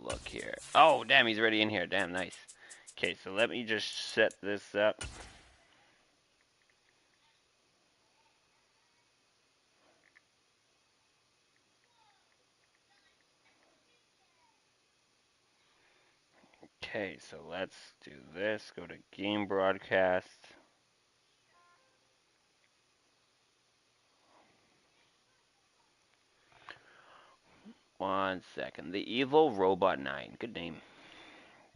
look here. Oh, damn, he's already in here. Damn, nice. Okay, so let me just set this up. Okay, so let's do this. Go to game broadcast. One second. The Evil Robot 9. Good name.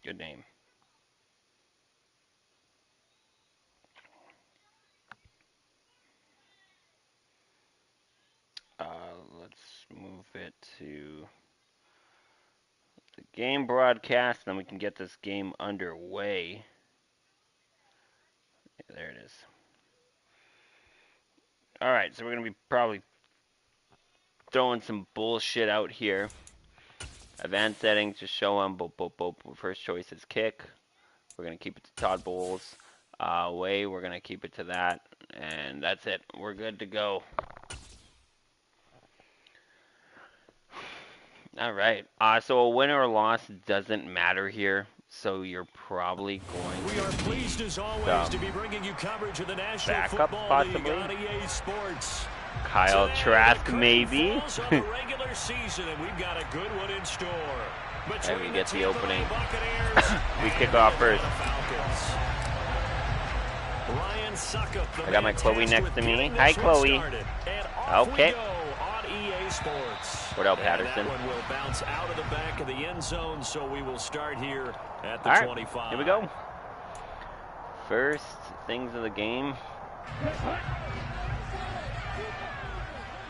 Good name. Let's move it to the game broadcast, then we can get this game underway. Yeah, there it is. Alright, so we're going to be probably throwing some bullshit out here. Advanced settings, just show them. First choice is kick. We're going to keep it to Todd Bowles. Way, we're going to keep it to that. And that's it. We're good to go. Alright. So a win or a loss doesn't matter here. So you're probably going We are pleased as always to be bringing you coverage of the National Football League on EA Sports. Kyle Trask, maybe. Regular season, and we've got a good one in store. And we get the opening. We kick off first. I got my Chloe next to me. Hi, Chloe. Okay. Cordell Patterson. That one will bounce out of the back of the end zone, so we will start here at the 25. Here we go. First things of the game.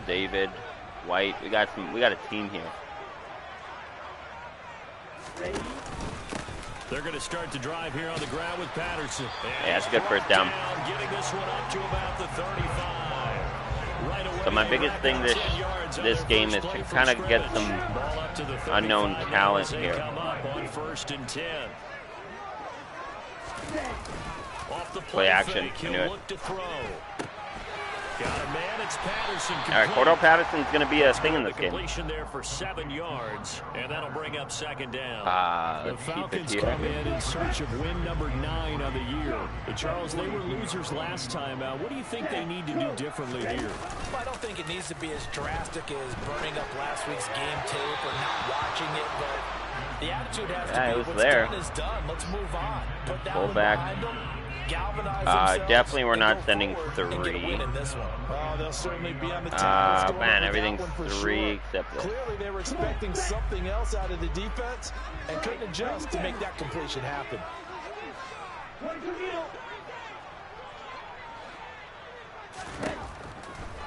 David, White. We got a team here. They're going to start to drive here on the ground with Patterson. Yeah, that's a good first down. Getting this one up to about the 35. Right away, so my biggest thing this game is to kind of get some unknown talent here. Play action. I knew it. Alright, Cordell Patterson's going to be a thing in this game. There for 7 yards, and that'll bring up second down. The Falcons come in search of win number 9 of the year. But Charles, they were losers last time out. What do you think they need to do differently here? Well, I don't think it needs to be as drastic as burning up last week's game tape or not watching it, but the attitude has to be what's done is done. Let's move on. Put that one behind them. Definitely we're not sending 3. Man, everything's 3 except this. Clearly they were expecting something else out of the defense and couldn't adjust to make that completion happen.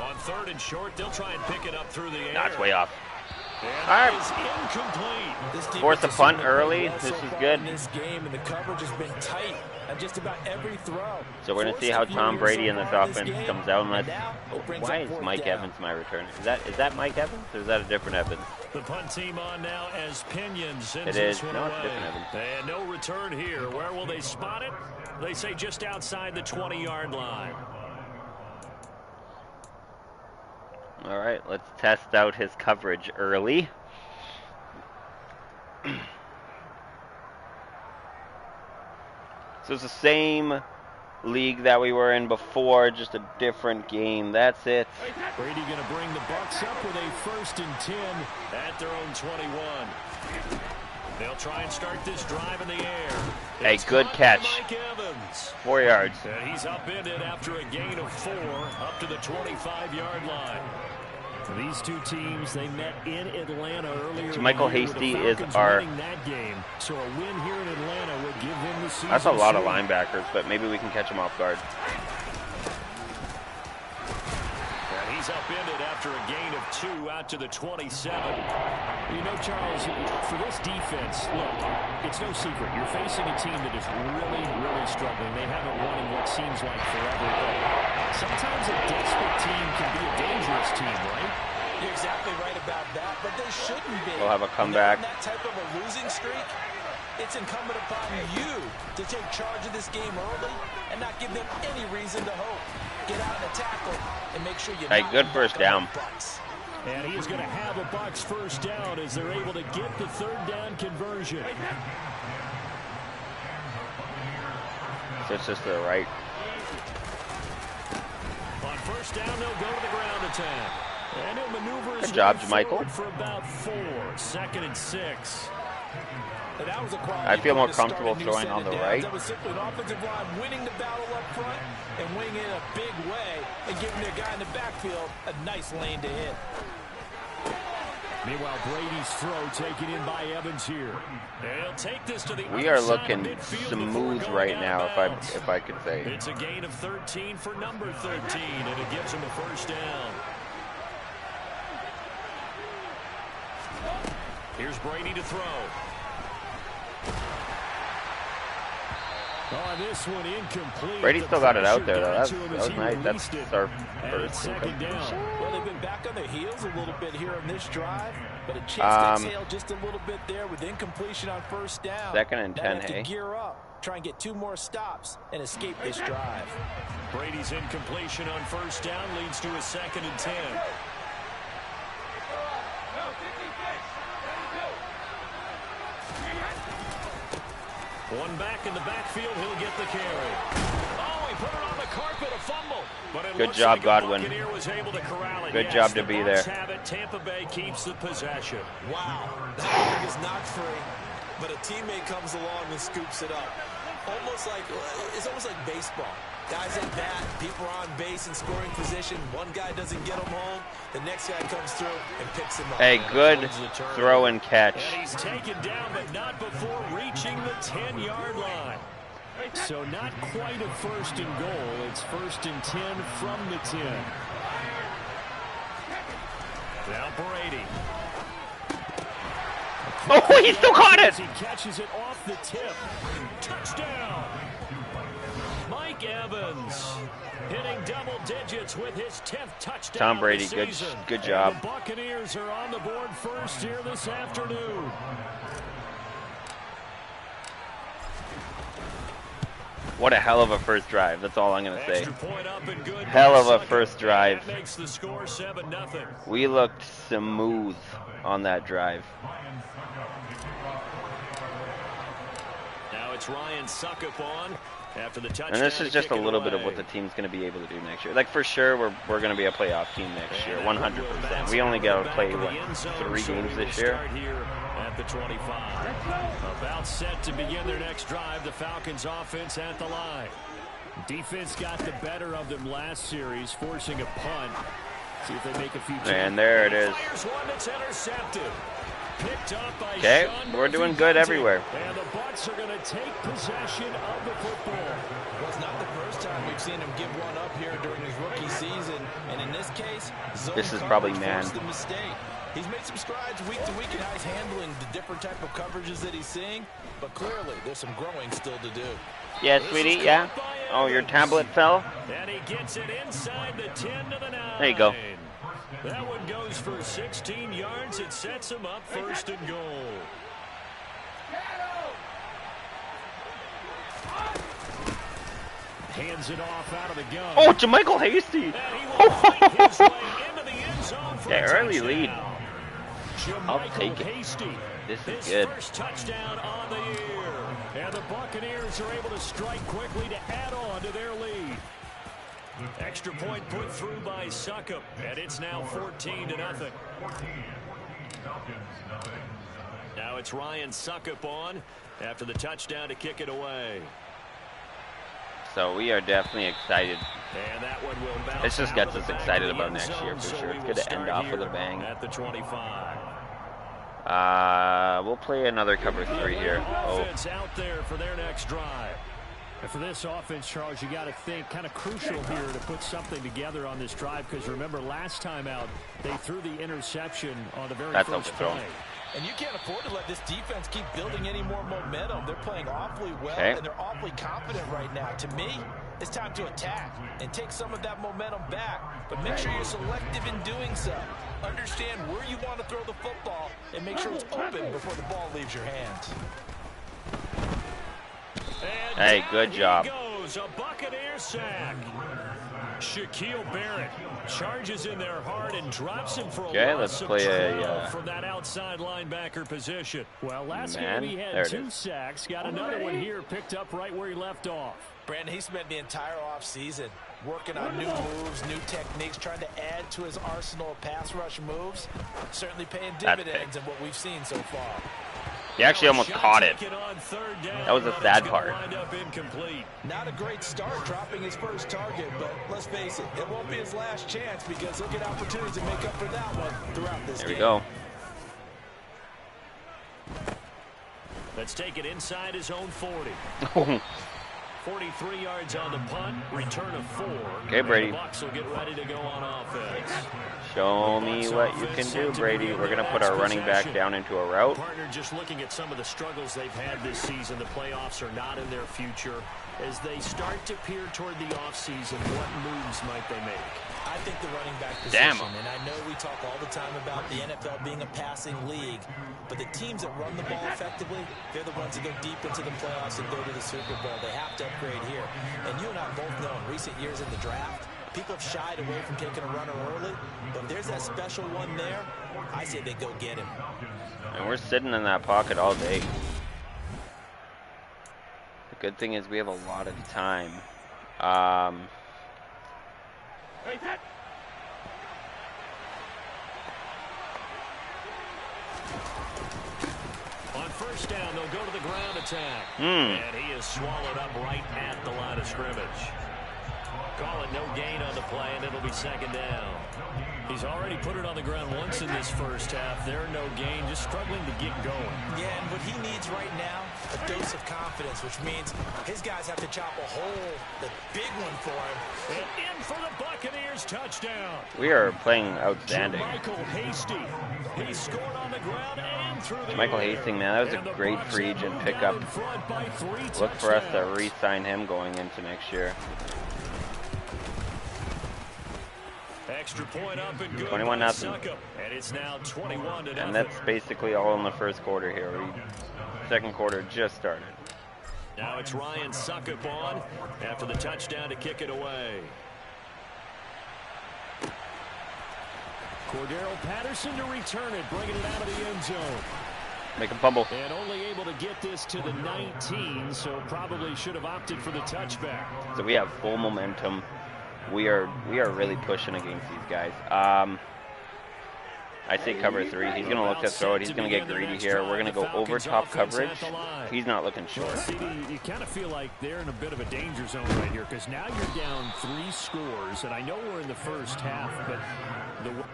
On 3rd and short, they'll try and pick it up through the air. That's way off. All right. Force a punt early. This is good. This game and the coverage has been tight at just about every throw. So we're gonna see how Tom Brady and this offense comes out. And why is Mike Evans my returner? Is that Mike Evans or is that a different Evans? The punt team on now as Pinion sends it is. This one no, away. It's different Evans. And no return here. Where will they spot it? They say just outside the 20-yard line. All right, let's test out his coverage early. So it's the same league that we were in before, just a different game. That's it. Brady going to bring the Bucs up with a 1st and 10 at their own 21. They'll try and start this drive in the air. Hey, good catch. 4 yards. And he's upended after a gain of 4 up to the 25-yard line. These two teams, they met in Atlanta earlier. So Michael Hasty is our. That game. So a win here in Atlanta would give them the season. That's a lot of linebackers, but maybe we can catch them off guard. And he's upended after a gain of 2 out to the 27. You know, Charles, for this defense, look, it's no secret. You're facing a team that is really, really struggling. They haven't won in what seems like forever, but sometimes a desperate team can be a dangerous team, right? You're exactly right about that, but they shouldn't be. We'll have a comeback. That type of a losing streak, it's incumbent upon you to take charge of this game early and not give them any reason to hope. Get out and tackle and make sure you. Hey, good first down. And he is going to have a Bucs first down as they're able to get the third down conversion. So it's just to the right. On first down, they'll go to the ground attack. And he'll maneuver Good job, Michael. for about 4. 2nd and 6. I feel more comfortable throwing on the right. That was simply an offensive line winning the battle up front and winning it in a big way and giving their guy in the backfield a nice lane to hit. Meanwhile, Brady's throw taken in by Evans here. They'll take this to the we are looking smooth right now, if I could say. It's a gain of 13 for number 13, and it gives him a first down. Here's Brady to throw. Oh, this one incomplete. Brady still got it out there, though. That was nice. That's our first second down. Well, they've been back on their heels a little bit here on this drive, but a chase to tail just a little bit there with incompletion on first down. 2nd and 10, hey. To gear up, try and get 2 more stops and escape this drive. Brady's incompletion on first down leads to a 2nd and 10. One back in the backfield, he'll get the carry. Oh, he put it on the carpet, a fumble. But it good job, like Godwin. Was able to corral it. Good job to be there. Tampa Bay keeps the possession. Wow, that is not free, but a teammate comes along and scoops it up. It's almost like baseball. Guys at bat, people are on base in scoring position. One guy doesn't get him home. The next guy comes through and picks him up. Hey, good throw and catch. And he's taken down, but not before reaching the 10-yard line. So not quite a first and goal. It's 1st and 10 from the 10. Now Brady. Oh, he still caught it! He catches it off the tip. Touchdown! Mike Evans hitting double digits with his 10th touchdown. Tom Brady, of the season. good job. And the Buccaneers are on the board first here this afternoon. What a hell of a first drive. That's all I'm going to say. Extra point up and good. Hell of a first drive. That makes the score 7-0. We looked smooth on that drive. Now it's Ryan Suckup on after the touchdown. And this is just a little bit of what the team's going to be able to do next year. Like, for sure, we're going to be a playoff team next year, 100%. We only got to play, what, 3 games this year? At the 25. About set to begin their next drive. The Falcons offense at the line. Defense got the better of them last series, forcing a punt. See if they make a few. And there it is. One that's intercepted. Picked up by okay, we're doing good everywhere. And the Bucs are going to take possession of the football. Well, it's not the first time we've seen him give one up here during his rookie season, and in this case, this is probably man. The mistake. He's made some strides week to week in how he's handling the different type of coverages that he's seeing, but clearly there's some growing still to do. Yeah, sweetie, yeah. Oh, your tablet fell? And he gets it inside the 10 to the 9. There you go. That one goes for 16 yards. It sets him up 1st and goal. Hands it off out of the gun. Oh, JaMychal Hasty. Yeah, early lead. I'll take it. This is good. First touchdown on the year. And the Buccaneers are able to strike quickly to add on to their lead. Extra point put through by Suckup, and it's now 14-0. Now it's Ryan Suckup on after the touchdown to kick it away. So we are definitely excited. And that one will bounce. This just gets us excited about next year for sure. It's good to end off with a bang. At the 25. We'll play another cover 3 here. Oh. Out there for their next drive. And for this offense, Charles, you got to think kind of crucial here to put something together on this drive, because remember last time out they threw the interception on the very first play. And you can't afford to let this defense keep building any more momentum. They're playing awfully well, and they're awfully confident right now. To me, it's time to attack and take some of that momentum back, but make sure you're selective in doing so. Understand where you want to throw the football and make sure it's open before the ball leaves your hands. Hey, good job. Goes a Buccaneer sack. Shaquille Barrett charges in there hard and drops him for a let's play from that outside linebacker position. Well, last game he had 2 sacks, got another one here, picked up right where he left off. Brandon, he spent the entire offseason working on new moves, new techniques, trying to add to his arsenal of pass rush moves. Certainly paying dividends in what we've seen so far. He actually almost caught it. That was the sad part. Not a great start dropping his first target, but let's face it, it won't be his last chance because he'll get opportunities to make up for that one throughout this game. There we go. Let's take it inside his own 40. 43 yards on the punt, return of 4. Okay, Brady. The Bucs will get ready to go on offense. Show me what you can do, Brady. We're going to put our running back down into a route. Partner, just looking at some of the struggles they've had this season, the playoffs are not in their future. As they start to peer toward the offseason, what moves might they make? I think the running back position, and I know we talk all the time about the NFL being a passing league, but the teams that run the ball effectively, they're the ones that go deep into the playoffs and go to the Super Bowl. They have to upgrade here. And you and I both know in recent years in the draft, people have shied away from taking a runner early, but if there's that special one there, I say they go get him. And we're sitting in that pocket all day. The good thing is we have a lot of time. On first down, they'll go to the ground attack. And he is swallowed up right at the line of scrimmage. Call it no gain on the play, and it'll be second down. He's already put it on the ground once in this first half. There, no gain, just struggling to get going. Yeah, and what he needs right now, a dose of confidence, which means his guys have to chop a hole, the big one for him. And in for the Buccaneers, touchdown. We are playing outstanding. Michael Hasty. He scored on the ground and through the Michael air. Hastings, man, that was a great free agent pickup. Look for us to re-sign him going into next year. Extra point up and good. 21-0. And it's now 21-0. And that's basically all in the first quarter here. Second quarter just started. Now it's Ryan Suckup on after the touchdown to kick it away. Cordero Patterson to return it, bringing it out of the end zone. Make him fumble. And only able to get this to the 19, so probably should have opted for the touchback. So we have full momentum. We are really pushing against these guys. I say cover 3. He's going to look to throw it. He's going to get greedy here. We're going to go over top coverage. He's not looking short. You kind of feel like they're in a bit of a danger zone right here because now you're down 3 scores, and I know we're in the first half, but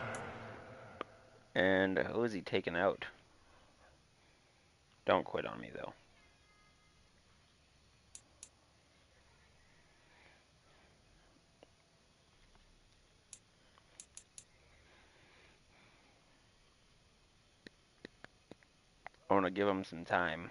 And who is he taking out? Don't quit on me, though. I want to give him some time.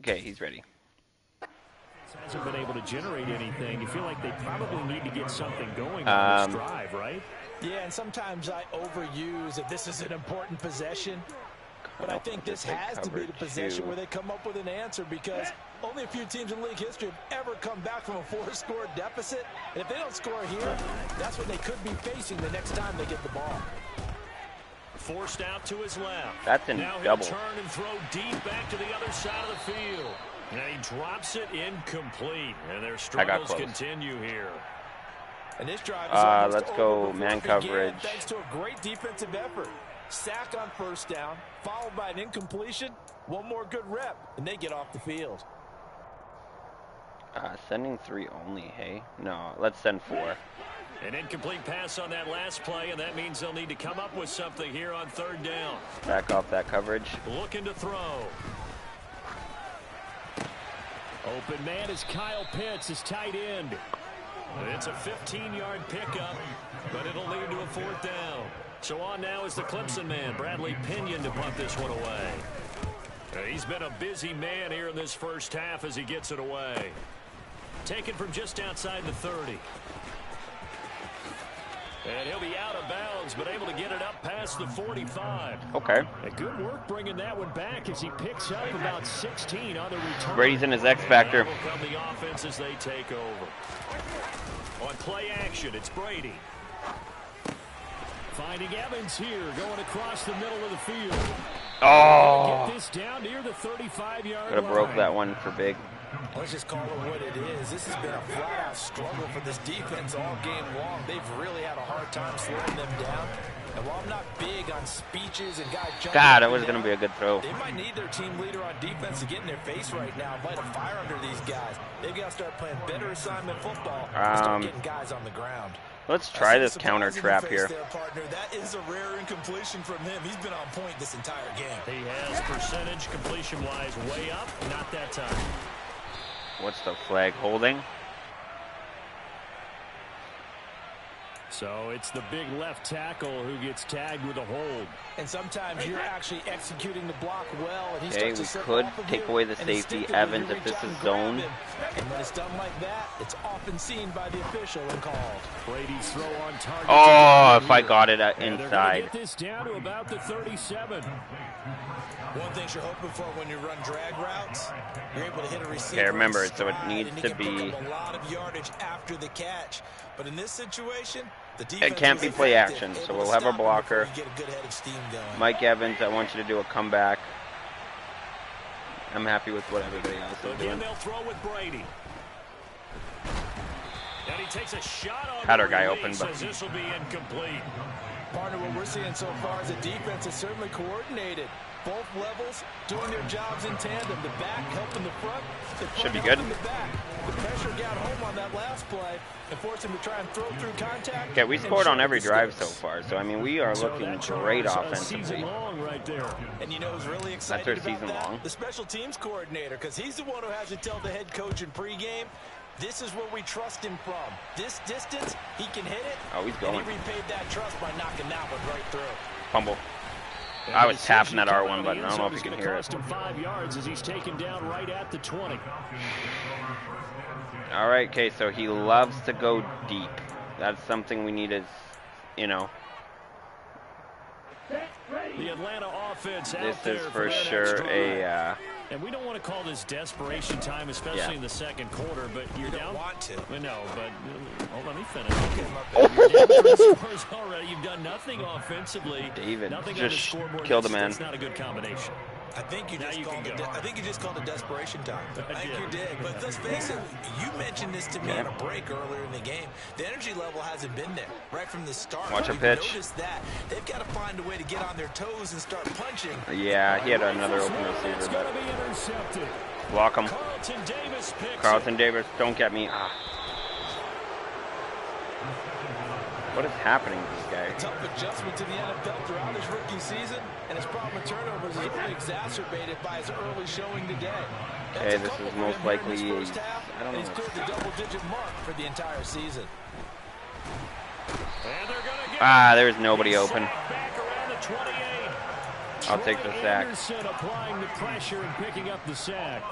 Okay, he's ready. Hasn't been able to generate anything. You feel like they probably need to get something going on this drive, right? Yeah, and sometimes I overuse if this is an important possession. But I think this has to be the possession where they come up with an answer because only a few teams in league history have ever come back from a 4-score deficit. And if they don't score here, that's what they could be facing the next time they get the ball. Forced out to his left. That's in now double. He'll turn and throw deep back to the other side of the field. And he drops it incomplete. And their struggles continue here. And this drive is let's go man coverage. Thanks to a great defensive effort. Sack on first down, followed by an incompletion. One more good rep, and they get off the field. Sending 3 only, hey? No, let's send 4. An incomplete pass on that last play, and that means they'll need to come up with something here on third down. Back off that coverage. Looking to throw. Open man is Kyle Pitts, his tight end. It's a 15-yard pickup, but it'll lead to a 4th down. So on now is the Clemson man, Bradley Pinion, to punt this one away. He's been a busy man here in this first half as he gets it away. Taken from just outside the 30. And he'll be out of bounds, but able to get it up past the 45. Okay. And good work bringing that one back as he picks up about 16 on the return. Brady's in his X factor. And will come the offense as they take over. On play action, it's Brady. Finding Evans here, going across the middle of the field. Oh. Get this down near the 35-yard Could have line. broke that one for big. Let's just call it what it is. This has been a flat-out struggle for this defense all game long. They've really had a hard time slowing them down. And while I'm not big on speeches and guys jumping God, that was going to be a good throw. they might need their team leader on defense to get in their face right now and light a fire under these guys. They've got to start playing better assignment football and start getting guys on the ground. Let's try this counter trap here. There, partner. That is a rare incompletion from him. He's been on point this entire game. He has percentage completion-wise way up, not that time. What's the flag holding? So it's the big left tackle who gets tagged with a hold. And sometimes you're actually executing the block well. And he Okay, we could take away the safety. Evans, if this is zone. And when it's done like that, it's often seen by the official and called. Brady's throw on target. Oh, if I got it They're inside. get this down to about the 37. One thing you're hoping for when you run drag routes, you're able to hit a receiver. Okay, remember, so it stride, needs and to he can be. pick up a lot of yardage after the catch. But in this situation, the defense It can't was be play effective, action, so able we'll to have our stop him blocker. before you get a good head of steam going. Mike Evans, I want you to do a comeback. I'm happy with what everybody else So is again, doing. they'll throw with Brady. And he takes a shot on Had our the guy release open, but as this will be incomplete. Partner, what we're seeing so far is the defense is certainly coordinated. Both levels doing their jobs in tandem. The back helping the front. The front Should be good. helping the back. The pressure got home on that last play and forced him to try and throw through contact. okay, we and scored on show every the drive so sticks. far, so I mean we are looking great offensively. Season long right there. And you know who's really excited our about season that? long. The special teams coordinator, because he's the one who has to tell the head coach in pregame, this is where we trust him from. This distance, he can hit it. Oh, he's And going. he repaid that trust by knocking that one right through. Fumble. And I the was tapping decision that coming R1 out of button. the I don't know if end you zone can is hear gonna it. cost him 5 yards as he's taken down right at the 20. All right, okay, so he loves to go deep. That's something we need is, you know, The Atlanta offense out this there is for for their next sure drive. a, And we don't want to call this desperation time, especially Yeah. in the second quarter, but you're You down. don't want to. No, but let me finish. Oh. You're down 3 scores already. You've done nothing offensively. David Nothing just on the scoreboard. killed the man. That's not a good combination. I think you Now just you called can it. go. I think you just called it desperation time. I think did. you did. But let's face it. You mentioned this to me on a break earlier in the game. The energy level hasn't been there right from the start. Watch a We've pitch. Noticed that they've got to find a way to get on their toes and start punching. yeah, he had another open It's receiver, going to but be intercepted. block him. Carlton Davis picks Carlton it. Davis, don't get me. Ah. What is happening to this guy? Tough adjustment to the NFL throughout his rookie season, and his problem with turnovers is only exacerbated by his early showing today. Okay, That's a this couple is for most him here in likely, this first half, I don't and he's know. cleared the double-digit mark for the entire season. And they're gonna get Ah, there's nobody open. sack back around the 28. I'll take the Troy sack. Anderson applying the pressure and picking up the sack.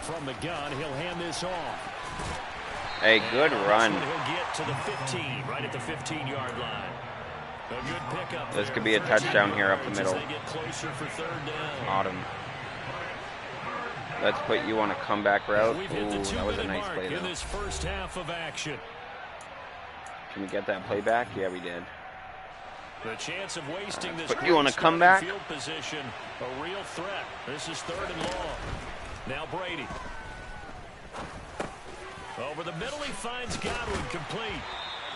From the gun, he'll hand this off. Hey, good run. He'll get to the 15, right at the 15-yard line. A good pickup. This there. could be a touchdown here up the As middle. they get closer for third down. Autumn. Let's put you on a comeback route. We've hit the Ooh, that was a 2-minute nice mark play in though. this first half of action. Can we get that play back? Yeah, we did. The chance of wasting this Put you on a great starting comeback. field position, a real threat. This is third and long. Now Brady. Over the middle, he finds Godwin complete.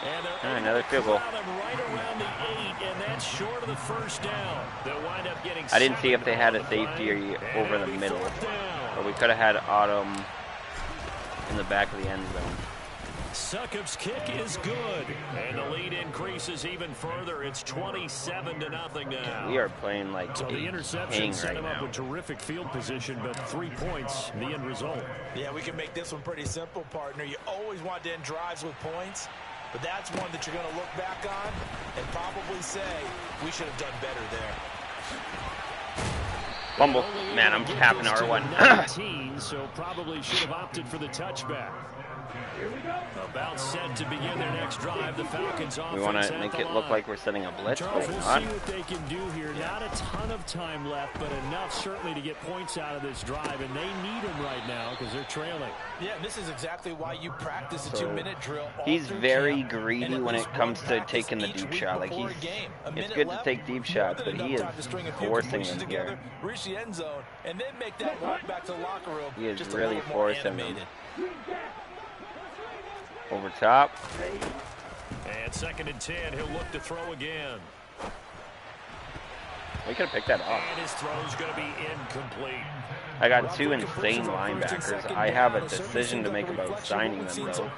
And they're Another field goal. corral him right around the 8, and that's short of the first down. They'll wind up getting I didn't see if 7 they had a off the safety line, or over and the it'll be middle. fourth down. Or we could have had Autumn in the back of the end zone. Succop's kick is good, and the lead increases even further. It's 27-0 now. We are playing like So the a interception king set right him up now. with terrific field position, but 3 points, the end result. Yeah, we can make this one pretty simple, partner. You always want to end drives with points, but that's one that you're going to look back on and probably say, we should have done better there. Fumble. Man, I'm tapping R1. 19, so probably should have opted for the touchback. About set to begin their next drive. The Falcons offense. We want to make it look like we're setting a blitz, Charles, but we'll not. see what they can do here. Not a ton of time left, but enough certainly to get points out of this drive, and they need them right now because they're trailing. Yeah, this is exactly why you practice a 2-minute drill. He's very greedy when it comes to taking the deep shot. Like it's good to take deep shots, but he is forcing them here. Reach the end zone, and then make that walk back to the locker room. He is really forcing them. Over top. And 2nd and 10, he'll look to throw again. We could have picked that off. And his throw's going to be incomplete. I got 2 insane linebackers. I have a decision to make about signing them, though.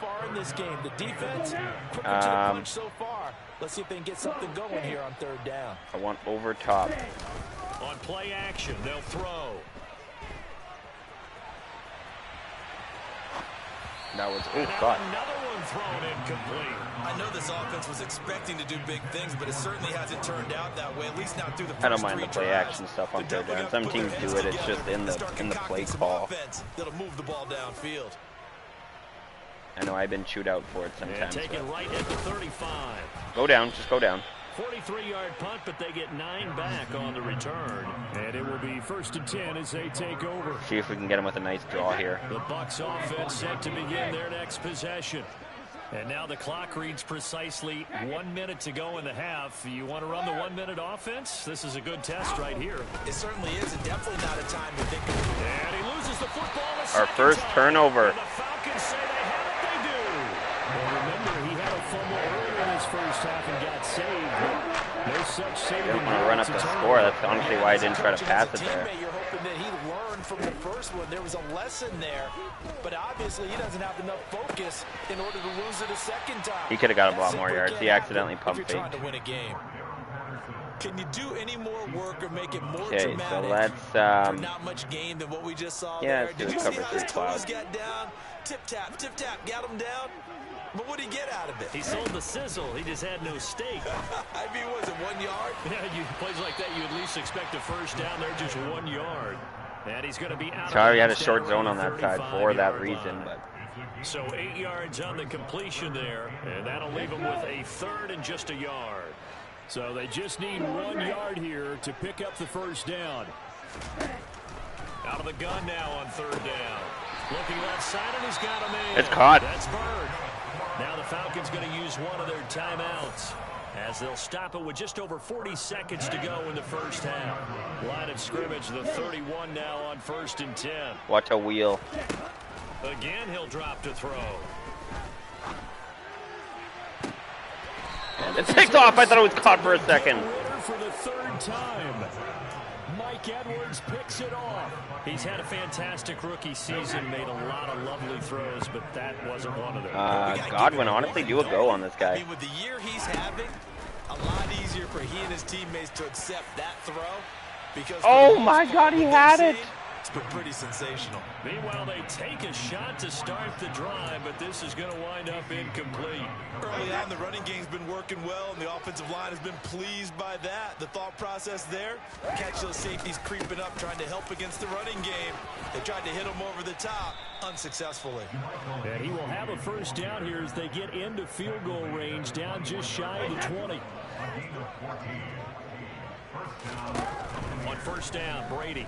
Let's see if they can get something going here on 3rd down. I want over top. On play action, they'll throw. That was, oh God. Another one thrown incomplete. I know this offense was expecting to do big things, but it certainly hasn't turned out that way, at least not through the first 3 I don't mind the play drives. action stuff on 3rd down. Some teams do it, it's just in the play call. That'll move the ball downfield. I know I've been chewed out for it sometimes. And take it right at the 35. Go down, just go down. 43-yard punt, but they get 9 back on the return. And it will be 1st and 10 as they take over. See if we can get him with a nice draw here. The Bucs offense set to begin their next possession. And now the clock reads precisely 1 minute to go in the half. You want to run the 1-minute offense? This is a good test right here. It certainly is, and definitely not a time to think of it. And he loses the football. Our first turnover. And the Falcons say they have it, they do. Well, remember, he had a fumble earlier in his first half and got saved. No such saving. I don't want to run up the score. That's honestly why I didn't try to pass it there. You're hoping that he learned from the first one. There was a lesson there, but obviously he doesn't have enough focus in order to lose it a second time. He could have got a lot more yards. He accidentally pump faked. Trying to win a game. Can you do any more work or make it more Okay, dramatic? so let's for not much gain than what we just saw yeah, there. let's do Did a you see cover how 3 his cloud. toes got down? Tip tap, got him down. But what did he get out of it? He sold the sizzle. He just had no steak. I mean, was it 1 yard? Yeah, plays like that, you at least expect a first down. They're just 1 yard. And he's going to be out. Sorry, we had a short zone on that side for that reason, but. So 8 yards on the completion there, and that'll leave them with a 3rd and just a yard. So they just need 1 yard here to pick up the first down. Out of the gun now on 3rd down. Looking left side, and he's got him in. It's caught. That's Bird. Now the Falcons going to use one of their timeouts as they'll stop it with just over 40 seconds to go in the first half. Line of scrimmage, the 31 now on 1st and 10. What a wheel. Again, he'll drop to throw. It's picked off. I thought it was caught for a second. For the 3rd time. Mike Edwards picks it off. He's had a fantastic rookie season, made a lot of lovely throws, but that wasn't one of them. Godwin, honestly, do a go on this guy. I mean, with the year he's having, a lot easier for he and his teammates to accept that throw. Because oh my God, he had it. It's been pretty sensational. Meanwhile, they take a shot to start the drive, but this is going to wind up incomplete. Early on, the running game's been working well, and the offensive line has been pleased by that. The thought process there, catch those safeties creeping up, trying to help against the running game. They tried to hit him over the top, unsuccessfully. And he will have a first down here as they get into field goal range, down just shy of the 20. On 1st down, Brady.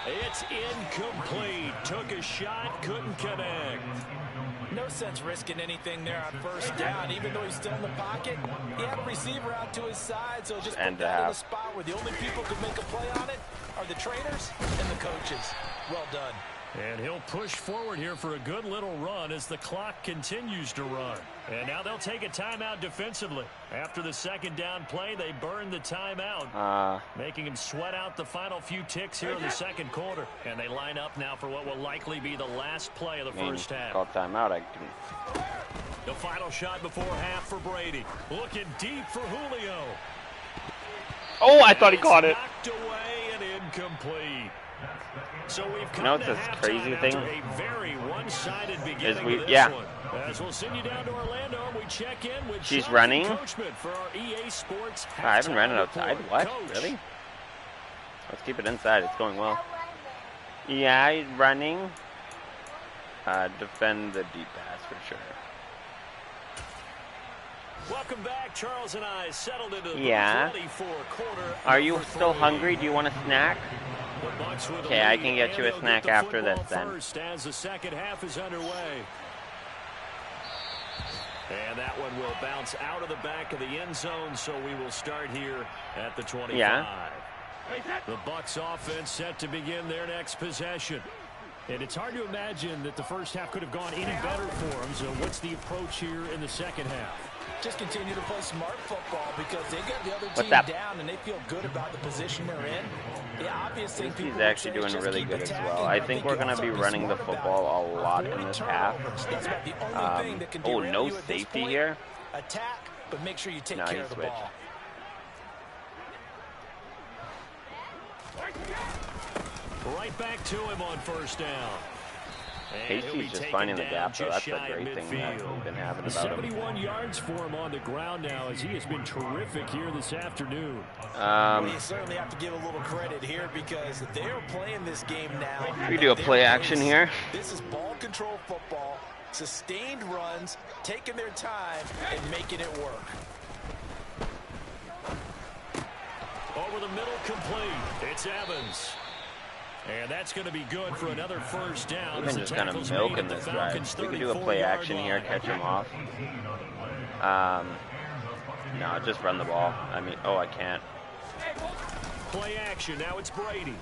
It's incomplete. Took a shot, couldn't connect. No sense risking anything there on 1st down. Even though he's still in the pocket, he had a receiver out to his side, so just put that in a spot where the only people who can make a play on it are the trainers and the coaches. Well done. And he'll push forward here for a good little run as the clock continues to run. And now they'll take a timeout defensively. After the 2nd down play, they burn the timeout, making him sweat out the final few ticks here in the 2nd quarter. And they line up now for what will likely be the last play of the first half. Call timeout. I can... The final shot before half for Brady. Looking deep for Julio. Oh, I thought he caught it. Knocked away and incomplete. So we've come you know, to it's this crazy thing. A very one-sided beginning yeah, one. As we'll send you down to Orlando, we check in with she's running. For our EA Sports I haven't ran it outside. What? Coach. Really? Let's keep it inside. It's going well. Yeah, he's running. Defend the deep pass for sure. Welcome back. Charles and I settled into the ready for quarter. Are you still hungry? Do you want a snack? Okay, I can get you a snack after this then. As the second half is underway. And that one will bounce out of the back of the end zone, so we will start here at the 25. Yeah. The Bucs offense set to begin their next possession. And it's hard to imagine that the first half could have gone any better for them. So what's the approach here in the second half? Just continue to play smart football because they got the other team down and they feel good about the position they're in. The obvious thing he's actually doing really good as well. I think we're going to be running the football a lot in this half. Oh, no safety here? Attack, but make sure you take care of the ball. Right back to him on first down. Casey's just finding the gap, though. That's a great thing that we've been having about 71 yards for him on the ground now, as he has been terrific here this afternoon. Well, you certainly have to give a little credit here because they're playing this game now. We do a play action here. This is ball control football, sustained runs, taking their time, and making it work. Over the middle, complete. It's Evans. And that's going to be good for another first down. We've been just kind of milking this drive. We can do a play action here, catch him off. No, just run the ball. I mean, oh, I can't. Play action. Now it's Brady.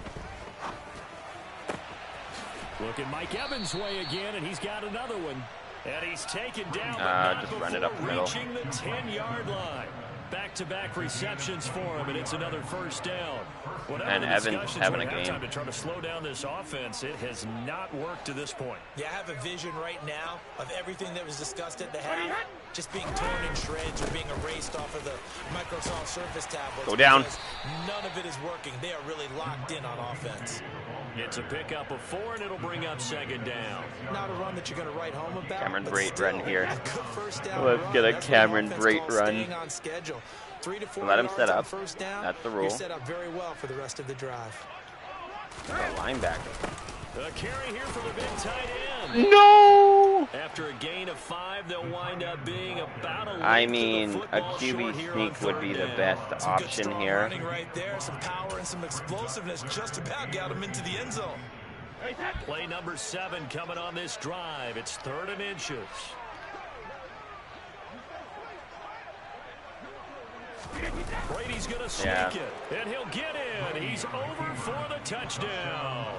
Look at Mike Evans' way again, and he's got another one. And he's taken down. Just run it up the middle. Reaching the 10-yard line. Back-to-back receptions for him, and it's another first down. And Evans having a game. To try to slow down this offense, it has not worked to this point. Yeah, I have a vision right now of everything that was discussed at the half just being torn in shreds or being erased off of the Microsoft Surface tablets. Go down. None of it is working. They are really locked in on offense. It's a pickup of 4, and it'll bring up second down. Not a run that you're going to write home about. Cameron Brate run here. Let's get a Cameron Brate run. 3 to 4 let him set up. First down. That's the rule. You're set up very well for the rest of the drive. The linebacker. A carry here for the big tight end. No! After a gain of 5, they'll wind up being about a I mean, a QB sneak would be the best option here. Running right there, some power and some explosiveness just about got him into the end zone. Play number 7 coming on this drive. It's 3rd and inches. Brady's going to sneak it, and he'll get in. He's over for the touchdown.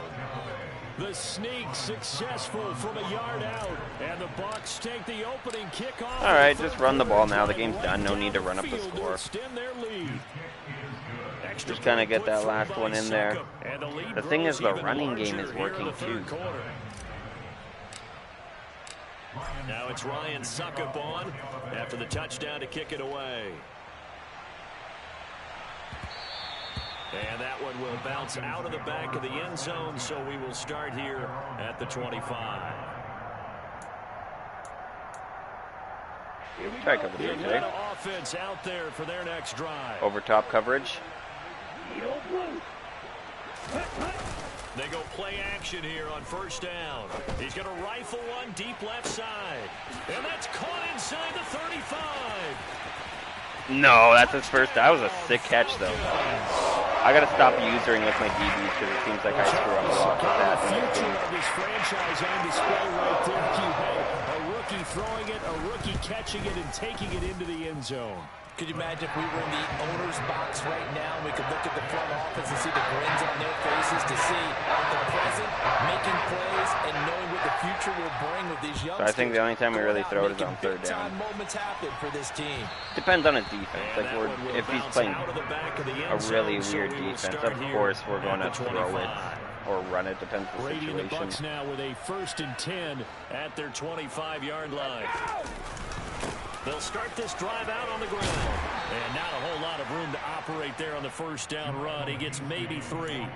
The sneak successful from a yard out, and the Bucs take the opening kickoff. All right, just run the ball now. The game's done. No need to run up the score. Just kind of get that last one in there. The thing is, the running game is working too. Now it's Ryan Suckup on after the touchdown to kick it away. And that one will bounce out of the back of the end zone, so we will start here at the 25. Try coverage here today. Offense out there for their next drive. Over top coverage. They go play action here on first down. He's going to rifle one deep left side. And that's caught inside the 35. No, that's his first. That was a sick catch, though. I got to stop using with my DBs because it seems like I screw up a lot with that. The future of this franchise on display right there, Q-Bay. A rookie throwing it, a rookie catching it, and taking it into the end zone. Could you imagine if we were in the owner's box right now, we could look at the front office and see the grins on their faces to see the present, making plays, and knowing what the future will bring with these youngsters. So I think the only time we really throw it is on third down. Moments happen for this team. Depends on his defense. Like if he's playing a really weird defense, of course we're going to throw it or run it. Depends on the situation. The Bucs now with a 1st and 10 at their 25-yard line. They'll start this drive out on the ground. And not a whole lot of room to operate there on the first down run. He gets maybe 3.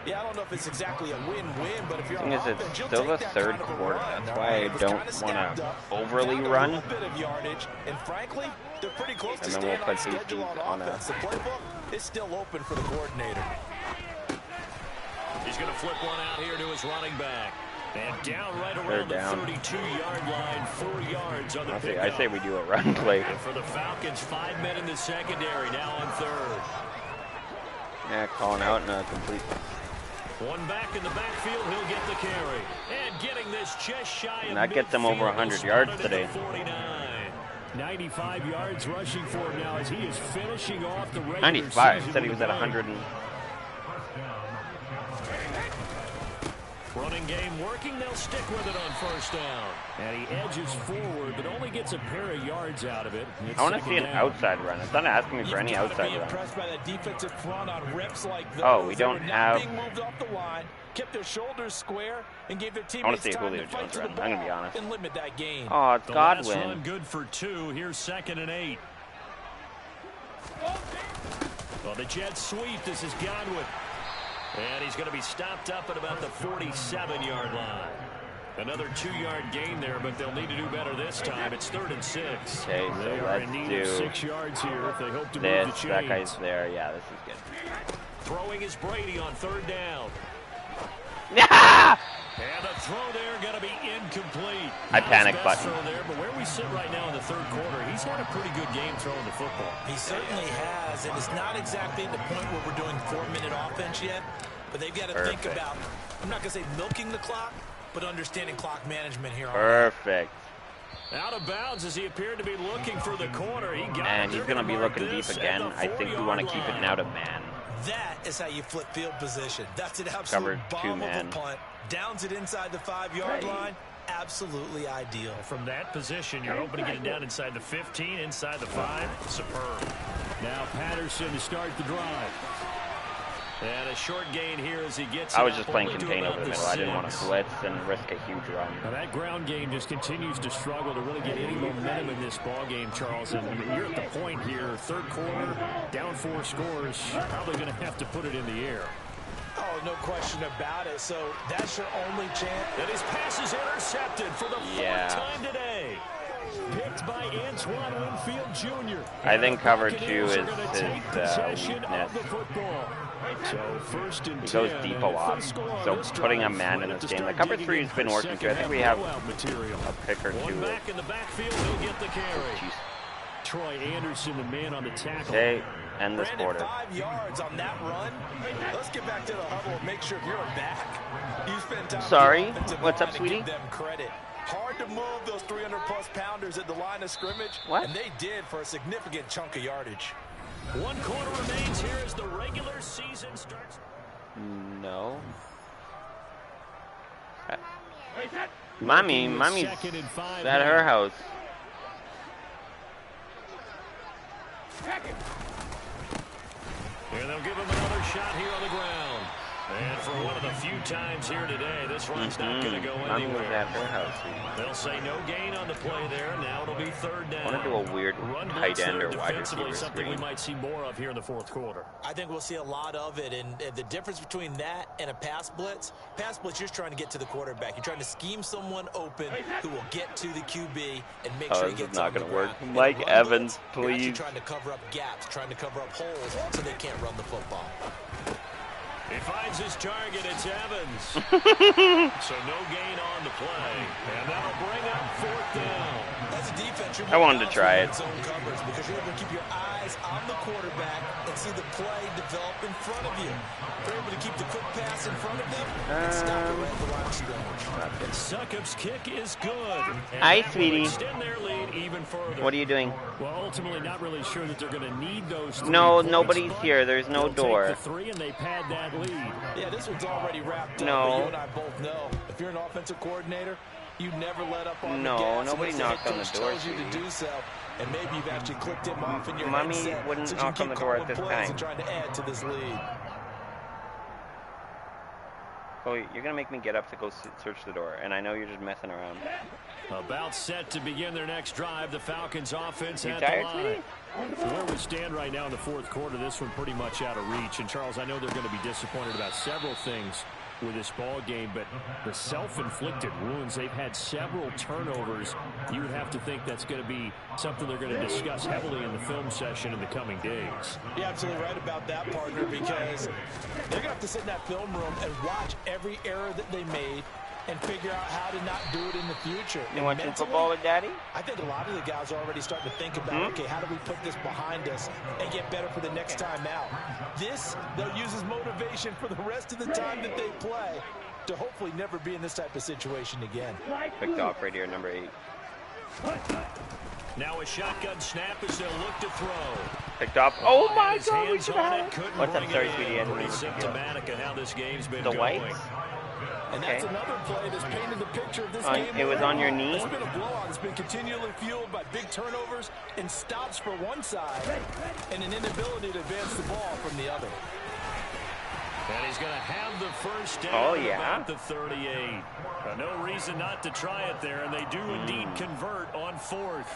Yeah, I don't know if it's exactly a win-win, but if you're on It's offense, you'll still the take that third kind of a quarter. run. That's why I don't want to overly down to run. A little bit of yardage, and frankly, they're pretty close to And then staying we'll on put schedule Hasty on on offense. The playbook is still open for the coordinator. He's going to flip one out here to his running back. And down right around the 32-yard line, 4 yards on the pickup. I say we do a run play. And for the Falcons, 5 men in the secondary, now on third. Yeah, calling out and a complete. One back in the backfield, he'll get the carry. And getting this just shy of And that gets him over 100 yards today. 95 yards rushing for him now as he is finishing off the regular 95. season. Said he was at 100. Running game working, they'll stick with it on first down. And he edges forward, but only gets a pair of yards out of it. I want to see an outside run. It's not asking me for any outside run. Impressed by that defensive front on reps like those. Oh, we don't have. Being moved off the line, kept their shoulders square, and gave their I want teammates to see a time Julio to fight Jones to the run. ball I'm gonna be honest. and limit that gain. Oh, it's The last Godwin. run good for 2. Here's 2nd and 8. Well, the Jets sweep. This is Godwin. And he's going to be stopped up at about the 47-yard line. Another 2-yard gain there, but they'll need to do better this time. It's 3rd and 6. Okay, so They are let's in need do of 6 yards here if they hope to move the this. chains. That guy's there. Yeah, this is good. Throwing is Brady on 3rd down. Yeah! And the throw there going to be incomplete. I Not panic his best button. throw there, but where we sit right now in the 3rd quarter, he's had a pretty good game throwing the football. He certainly has, and it's not exactly at the point where we're doing 4-minute offense yet, but they've got to think about, I'm not going to say milking the clock, but understanding clock management here. Perfect. Out of bounds as he appeared to be looking for the corner. He got And it. he's going to be looking deep again. I think we want to keep it now to man. That is how you flip field position. That's an absolute Covered bomb of a 2-man. punt. Downs it inside the 5-yard line. Absolutely ideal. From that position, you're opening it down inside the 15, inside the 5. Superb. Now Patterson to start the drive. And a short gain here as he gets I was just playing contain over the middle. I didn't want to blitz and risk a huge run. Now that ground game just continues to struggle to really get any momentum in this ball game, Charles. And you're at the point here, 3rd quarter, down 4 scores, probably going to have to put it in the air. Oh, no question about it. So that's your only chance. And his pass is intercepted for the 4th time today. Picked by Antoine Winfield Jr. I think cover 2 is his weakness. weakness. So 1st and 10. He goes deep a lot. So putting a man in this game. The cover 3 has been working too. I think we have a pick or 2. One back in the backfield, he'll get the carry. Jeez. Troy Anderson, the man on the tackle. Okay, end this Brandon, quarter. 5 yards on that run. Let's get back to the huddle and make sure if you're a back, you spend time. Sorry, with the offensive what's up, line and sweetie? give them credit. Hard to move those 300-plus pounders at the line of scrimmage. What? And they did for a significant chunk of yardage. 1 quarter remains here as the regular season starts. No. Mommy's at her house. And they'll give him another shot here on the ground. And for one of the few times here today, this run's not going to go Mommy was anywhere. at her house. They'll say no gain on the play there. Now it'll be 3rd down. I want to do a weird Run tight blitz end there or wide defensively, receiver something we screen. might see more of here in the 4th quarter. I think we'll see a lot of it, and the difference between that and a pass blitz, you're just trying to get to the quarterback. You're trying to scheme someone open who will get to the QB and make sure he This gets is not on the going to work. ground. Mike In a run Evans, blitz, you're actually please. trying to cover up gaps, trying to cover up holes so they can't run the football. He finds his target. It's Evans. So no gain on the play. And that'll bring up 4th down. As a defense, you're I wanted to try it. zone coverage because you're able to keep your eyes on the quarterback and see the play develop in front of you. You're able to keep the quick pass in front of them and stop it right at the line of scrimmage. Succop's kick is good. And Hi, that will sweetie. extend their lead even further. What are you doing? Well, ultimately, not really sure that they're going to need those 3 No, points, nobody's but here. There's no they'll door. Take the 3 and they pad that lead. Yeah, this one's already wrapped up. No. But you and I both know if you're an offensive coordinator, you never let up on No, the gas. nobody unless the knocked head on the coach door, tells you to sweetie. do so, and maybe you've actually clicked him off in your Mommy headset wouldn't so you knock can on the keep door at calling this plays time. and trying to add to this lead. Chloe, you're gonna make me get up to go search the door, and I know you're just messing around. About set to begin their next drive, the Falcons offense You at tired, the line. sweetie? Where we stand right now in the fourth quarter, this one pretty much out of reach. And Charles, I know they're going to be disappointed about several things with this ball game, but the self-inflicted wounds, they've had several turnovers. You would have to think that's going to be something they're going to discuss heavily in the film session in the coming days. You're absolutely right about that, partner, because they're going to have to sit in that film room and watch every error that they made and figure out how to not do it in the future. You want some football with Daddy? I think a lot of the guys are already starting to think about, okay, how do we put this behind us and get better for the next time out? This, they'll use as motivation for the rest of the time that they play to hopefully never be in this type of situation again. Picked off right here, number 8. Now a shotgun snap as they'll look to throw. Picked off. Oh my His God, we hands should on have it, couldn't What's up, bring sorry, it sweetie? in. Pretty symptomatic of how this game's been The going. whites? And that's another play that's painted the picture of this game. It was on your knee? It's been a blowout. It's been continually fueled by big turnovers and stops for one side and an inability to advance the ball from the other. And he's going to have the first down. Oh, yeah? About the 38. No reason not to try it there, and they do indeed convert on fourth.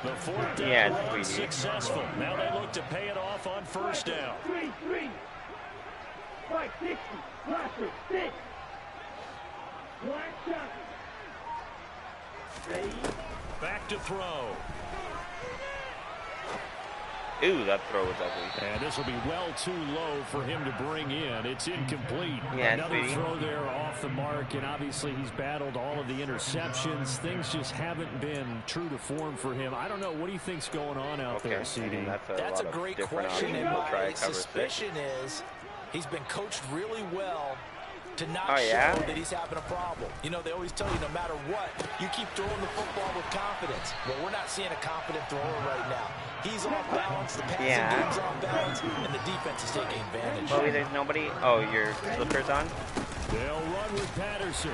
The fourth down run successful. Now they look to pay it off on first down. 560, 6. Back to throw. Ooh, that throw was ugly. And this will be well too low for him to bring in. It's incomplete. Yeah, another throw there off the mark, and obviously he's battled all of the interceptions. Things just haven't been true to form for him. I don't know. What do you think's going on out there, CD? That's a great question, and my suspicion is he's been coached really well to not show that he's having a problem. You know, they always tell you no matter what, you keep throwing the football with confidence. Well, we're not seeing a confident thrower right now. He's off balance, the passing game's off balance, and the defense is taking advantage. Chloe, there's nobody. Oh, your slippers on? They'll run with Patterson.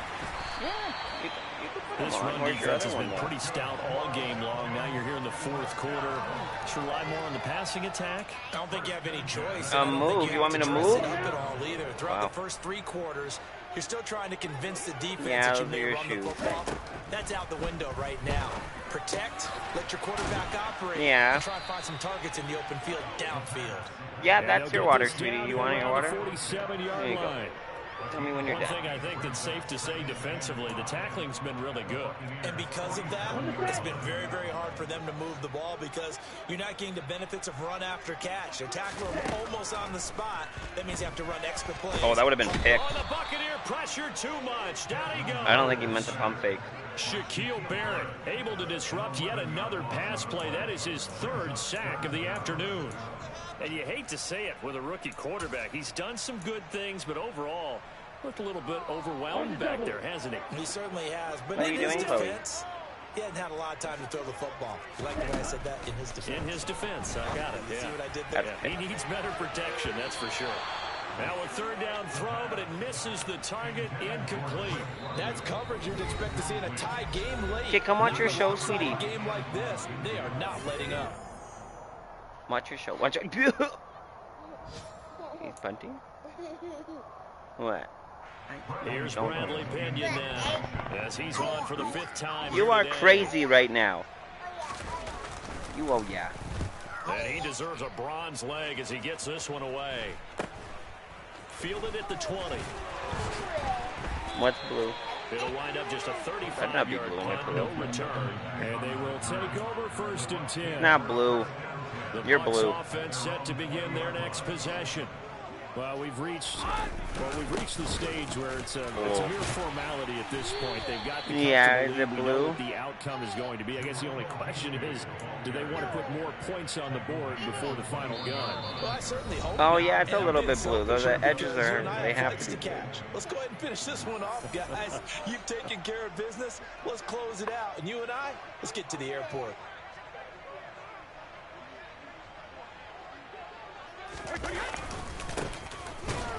This run defense has been pretty stout all game long. Now you're here in the fourth quarter. Should rely more on the passing attack. I don't think you have any choice. Move. You want me to move? Throughout the first 3 quarters, you're still trying to convince the defense that you may run the football. That's out the window right now. Protect, let your quarterback operate, and try and find some targets in the open field downfield. Yeah, that's your water, sweetie. You want your water? 47-yard There you go. line. Tell me when you're One done. thing I think that's safe to say defensively, the tackling's been really good. And because of that, it's been very, very hard for them to move the ball because you're not getting the benefits of run after catch. They're tackling almost on the spot. That means you have to run extra plays. Oh, that would have been picked. Oh, the Buccaneer pressure too much. Down he goes. I don't think he meant the pump fake. Shaquille Barrett able to disrupt yet another pass play. That is his 3rd sack of the afternoon. And you hate to say it with a rookie quarterback. He's done some good things, but overall, looked a little bit overwhelmed back there, hasn't he? He certainly has. But what in are you his doing, defense, he hadn't had a lot of time to throw the football. You like the way I said that? In his defense. In his defense, I got it. You see what I did there? Yeah, he needs better protection, that's for sure. Now a 3rd down throw, but it misses the target, incomplete. That's coverage you'd expect to see in a tie game late. Okay, come watch your show, sweetie. A game like this, they are not letting up. Watch your show. Watch your... He's punting? What? Here's Bradley Pinion now, as he's on for the 5th time. You are crazy right now. You, oh yeah. And he deserves a bronze leg as he gets this one away. Fielded at the 20. What's blue? It'll wind up just a 35-yard punt, no return. And they will take over 1st and 10. Not blue. You're Bucs blue. Offense set to begin their next possession. Well, we've reached the stage where it's a mere formality at this point. They've got the is it we know blue? what the outcome is going to be. I guess the only question is, do they want to put more points on the board before the final gun? Well, I certainly hope Oh not. yeah, it's a And little I'm bit blue. Those edges are, they have to be. catch. Let's go ahead and finish this one off, guys. You've taken care of business. Let's close it out. And you and I, let's get to the airport.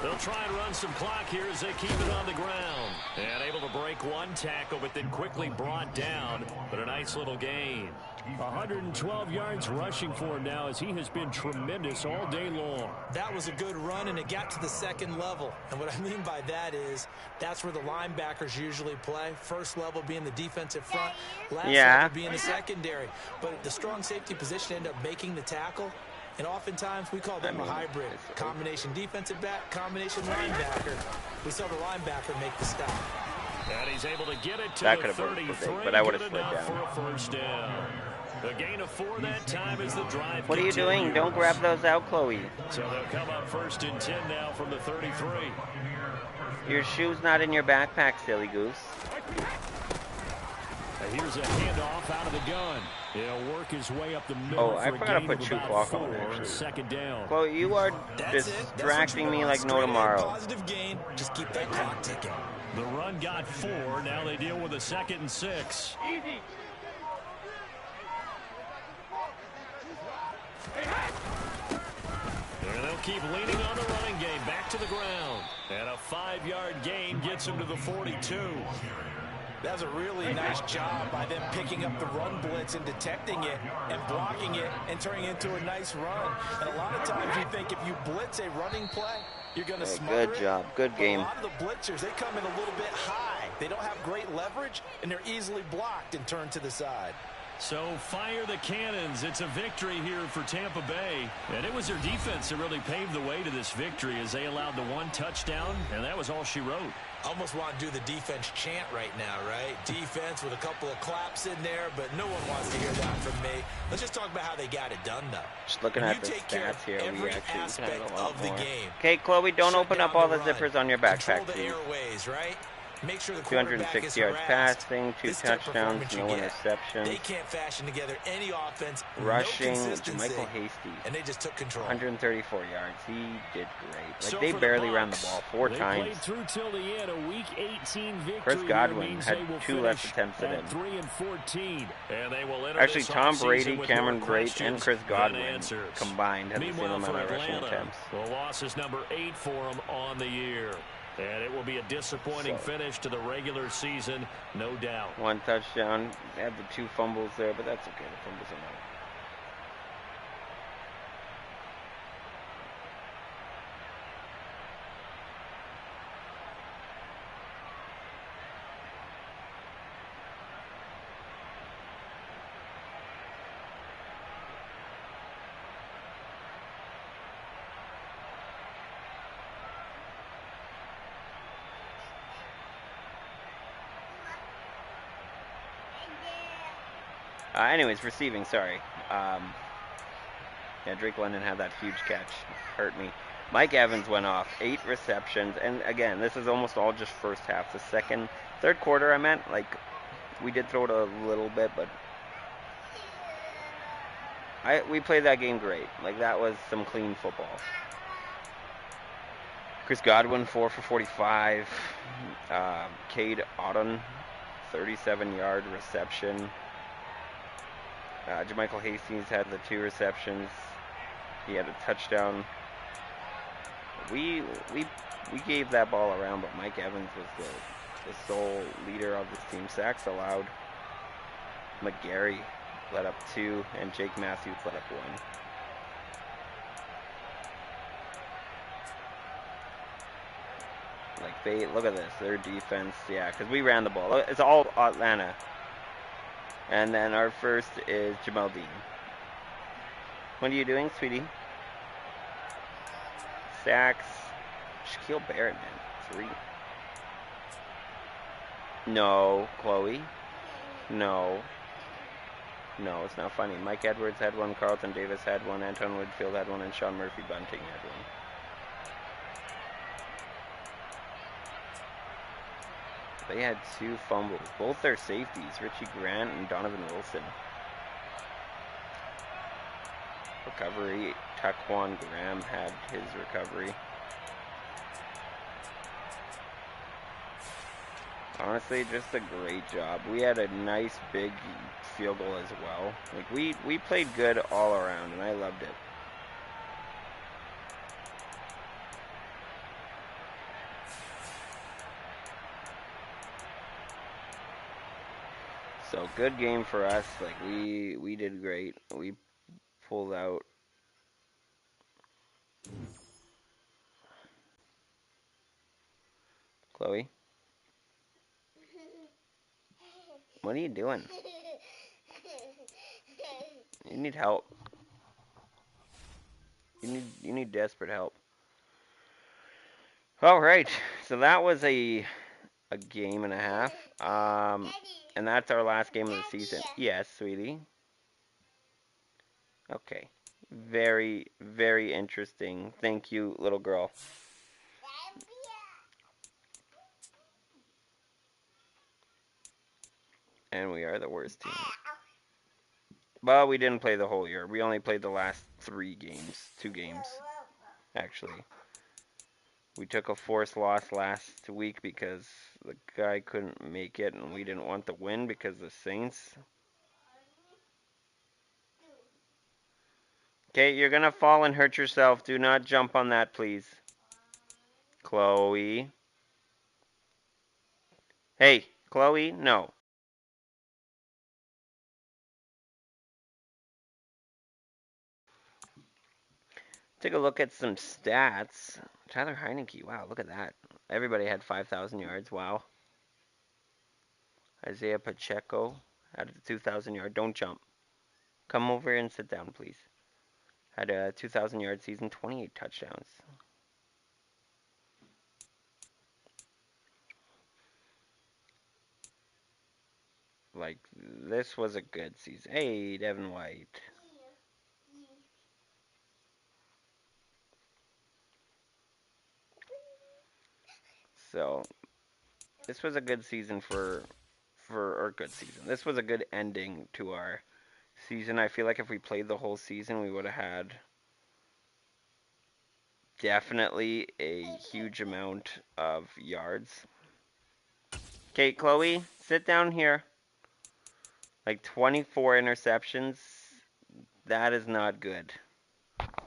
The They'll try and run some clock here as they keep it on the ground. And able to break one tackle, but then quickly brought down. But a nice little gain. 112 yards rushing for him now as he has been tremendous all day long. That was a good run, and it got to the second level. And what I mean by that is that's where the linebackers usually play. First level being the defensive front, last level being the secondary. But the strong safety position ended up making the tackle. And oftentimes we call them a hybrid. Combination defensive back, combination linebacker. We saw the linebacker make the stop. And he's able to get it to that the 33. But I would have slid down. For a first down. A gain of 4 that time as the drive What are you doing? Don't grab those out, Chloe. So they'll come up 1st and 10 now from the 33. Your shoe's not in your backpack, silly goose. Here's a handoff out of the gun. He'll work his way up the middle. Oh, I forgot to put shoe clock on, actually. 2nd down. Chloe, you are distracting me like no tomorrow. Positive gain. Just keep that clock ticking. The run got 4. Now they deal with a 2nd and 6. And they'll keep leaning on the running game. Back to the ground. And a 5-yard gain gets him to the 42. That was a really nice job by them picking up the run blitz and detecting it and blocking it and turning it into a nice run. And a lot of times you think if you blitz a running play, you're going to smother it. Good job. Good game. A lot of the blitzers, they come in a little bit high. They don't have great leverage, and they're easily blocked and turned to the side. So fire the cannons. It's a victory here for Tampa Bay. And it was their defense that really paved the way to this victory as they allowed the 1 touchdown, and that was all she wrote. Almost want to do the defense chant right now, right? Defense with a couple of claps in there, but no one wants to hear that from me. Let's just talk about how they got it done, though. Just looking at the stats here, we actually aspect have a lot of the more. game. Okay, Chloe, don't open up all the zippers on your backpack, Control the please. airways, right? Make sure the 206 yards passing, 2 touchdowns, no interceptions. They can't fashion together any offense, rushing, no consistency, Michael Hasty, and they just took control. 134 yards. He did great. Like, So they for barely the ran the Bucs, ball 4 they times. played through till the end. A Week 18 victory. Chris Godwin means had they will 2 less finish attempts than him. at 3 and 14. And they will enter Actually, this Tom offseason Brady, with Cameron more Brate, and Chris questions Godwin than answers. combined had the same Meanwhile, amount for of rushing Atlanta, attempts. the loss is number 8 for them on the year. And it will be a disappointing finish to the regular season, no doubt. 1 touchdown. They had the 2 fumbles there, but that's okay. The fumbles are not. Anyways, receiving, sorry. Yeah, Drake London had that huge catch. Hurt me. Mike Evans went off. 8 receptions. And again, this is almost all just first half. The third quarter, I meant, like, we did throw it a little bit, but we played that game great. Like, that was some clean football. Chris Godwin, 4 for 45. Cade Otton, 37-yard reception. Jermichael Hastings had the 2 receptions. He had a touchdown. We gave that ball around, but Mike Evans was the sole leader of this team. Sacks allowed. McGarry let up 2, and Jake Matthews let up 1. Like, look at this, their defense, yeah, because we ran the ball. It's all Atlanta. And then our first is Jamel Dean. What are you doing, sweetie? Sacks. Shaquille Barrett, man. 3. No, Chloe. No. No, it's not funny. Mike Edwards had 1, Carlton Davis had 1, Anton Woodfield had 1, and Sean Murphy Bunting had 1. They had 2 fumbles. Both their safeties, Richie Grant and Donovan Wilson. Recovery, Taquan Graham had his recovery. Honestly, just a great job. We had a nice big field goal as well. Like, we played good all around, and I loved it. So good game for us. Like we did great. We pulled out. Chloe, what are you doing? You need help. You need desperate help. All right. So that was a game and a half. And that's our last game of the season. Yes, sweetie. Okay. Very, very interesting. Thank you, little girl. And we are the worst team. But we didn't play the whole year. We only played the last 3 games. 2 games, actually. We took a forced loss last week because the guy couldn't make it, and we didn't want the win because the Saints. Okay, you're going to fall and hurt yourself. Do not jump on that, please. Chloe. Hey, Chloe, no. Take a look at some stats. Tyler Heineke, wow, look at that. Everybody had 5,000 yards, wow. Isaiah Pacheco had a 2,000 yard. Don't jump. Come over and sit down, please. Had a 2,000 yard season, 28 touchdowns. Like, this was a good season. Hey, Devin White. So, this was a good season or good season. This was a good ending to our season. I feel like if we played the whole season, we would have had definitely a huge amount of yards. Okay, Chloe, sit down here. Like 24 interceptions. That is not good.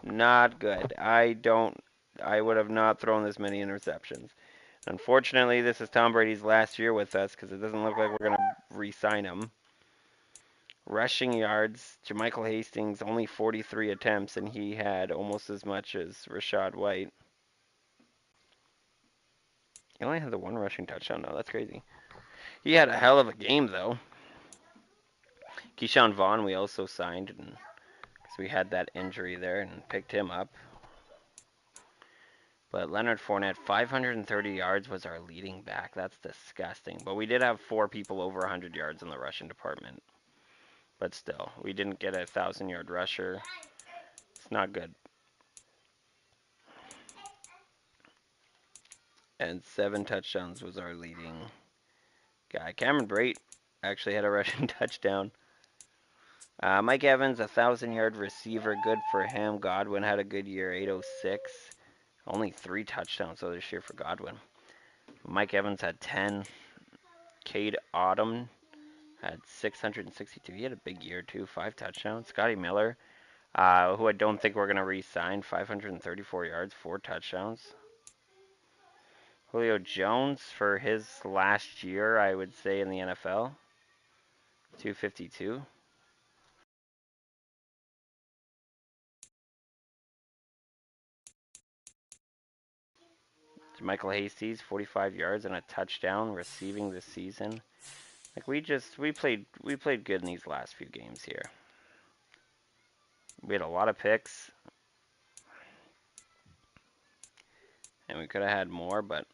Not good. I would have not thrown this many interceptions. Unfortunately, this is Tom Brady's last year with us because it doesn't look like we're going to re-sign him. Rushing yards, JaMychal Hastings only 43 attempts, and he had almost as much as Rachaad White. He only had the 1 rushing touchdown, though. That's crazy. He had a hell of a game, though. Keyshawn Vaughn, we also signed, because we had that injury there and picked him up. But Leonard Fournette, 530 yards was our leading back. That's disgusting. But we did have 4 people over 100 yards in the rushing department. But still, we didn't get a 1,000-yard rusher. It's not good. And 7 touchdowns was our leading guy. Cameron Brate actually had a rushing touchdown. Mike Evans, 1,000-yard receiver. Good for him. Godwin had a good year, 806. Only 3 touchdowns though this year for Godwin. Mike Evans had 10. Cade Autumn had 662. He had a big year too, 5 touchdowns. Scotty Miller, who I don't think we're going to re-sign, 534 yards, 4 touchdowns. Julio Jones for his last year, I would say, in the NFL, 252. Michael Hastings, 45 yards and a touchdown receiving this season. Like we played good in these last few games here. We had a lot of picks. And we could have had more, but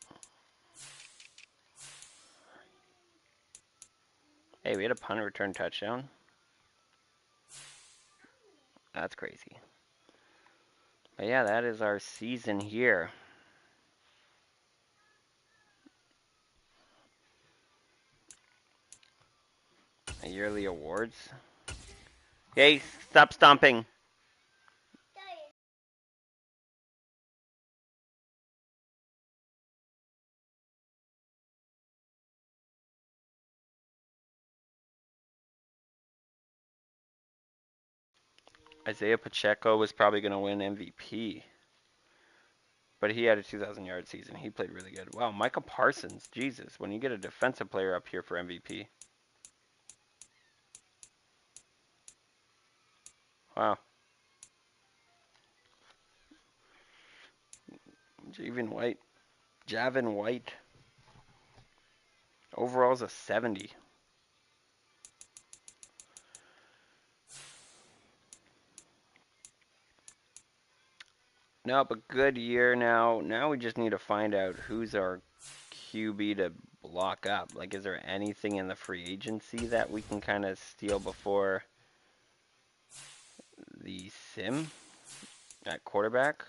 hey, we had a punt return touchdown. That's crazy. But yeah, that is our season here. Yearly awards. Hey, stop stomping. Isaiah Pacheco was probably going to win MVP. But he had a 2,000-yard season. He played really good. Wow, Micah Parsons. Jesus, when you get a defensive player up here for MVP. Wow. Javin White. Overall's a 70. No, but good year now. Now we just need to find out who's our QB to lock up. Like, is there anything in the free agency that we can kind of steal before the sim at quarterback?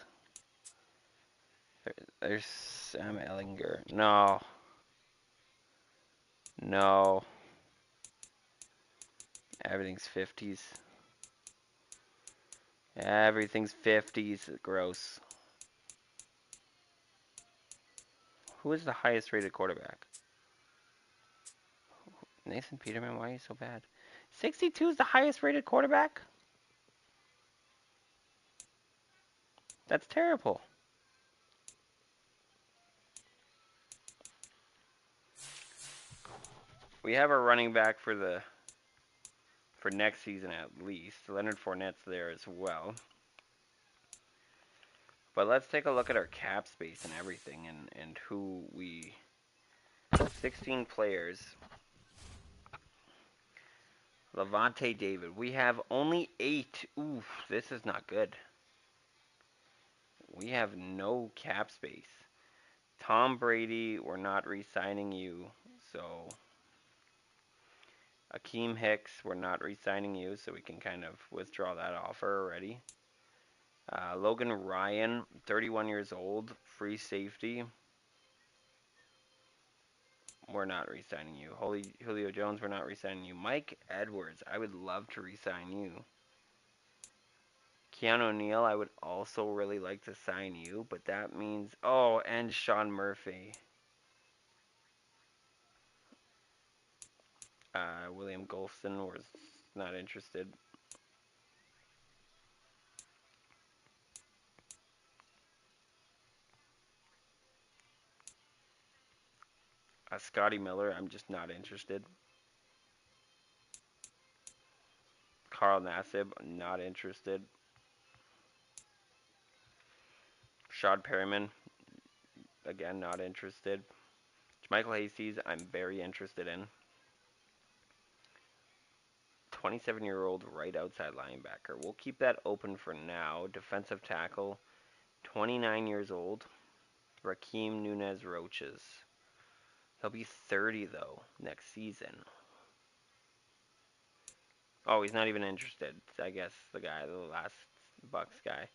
There's Sam Ellinger. No. No. Everything's 50s. Everything's 50s. Gross. Who is the highest rated quarterback? Nathan Peterman, why are you so bad? 62 is the highest rated quarterback? That's terrible. We have a running back for next season at least. Leonard Fournette's there as well. But let's take a look at our cap space and everything and who we 16 players. Levante David. We have only 8. Oof, this is not good. We have no cap space. Tom Brady, we're not re-signing you. So Akeem Hicks, we're not re-signing you, so we can kind of withdraw that offer already. Logan Ryan, 31 years old, free safety. We're not re-signing you. Julio Jones, we're not re-signing you. Mike Edwards, I would love to re-sign you. Keanu Neal, I would also really like to sign you, but that means... Oh, and Sean Murphy. William Golston was not interested. Scotty Miller, I'm just not interested. Carl Nassib, not interested. Shad Perryman, again, not interested. Michael Hasties, I'm very interested in. 27-year-old right outside linebacker. We'll keep that open for now. Defensive tackle, 29 years old. Raheem Nunez Roaches. He'll be 30, though, next season. Oh, he's not even interested. I guess the last Bucs guy.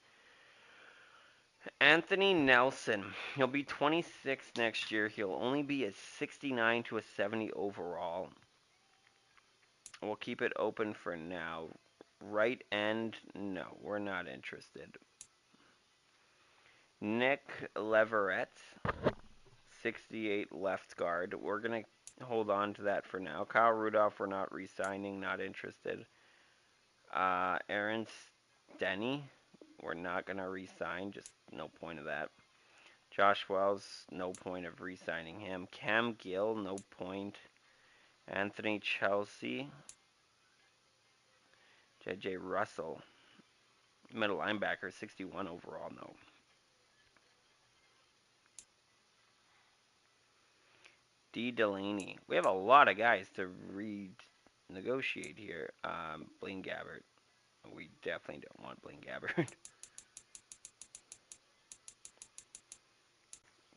Anthony Nelson. He'll be 26 next year. He'll only be a 69 to a 70 overall. We'll keep it open for now. Right end, no, we're not interested. Nick Leverett, 68 left guard. We're going to hold on to that for now. Kyle Rudolph, we're not re-signing, not interested. Aaron Stenny, we're not going to re-sign, just no point of that. Josh Wells, no point of re-signing him. Cam Gill, no point. Anthony Chelsea. J.J. Russell, middle linebacker, 61 overall, no. D. Delaney. We have a lot of guys to renegotiate here. Blaine Gabbert. We definitely don't want Blaine Gabbert.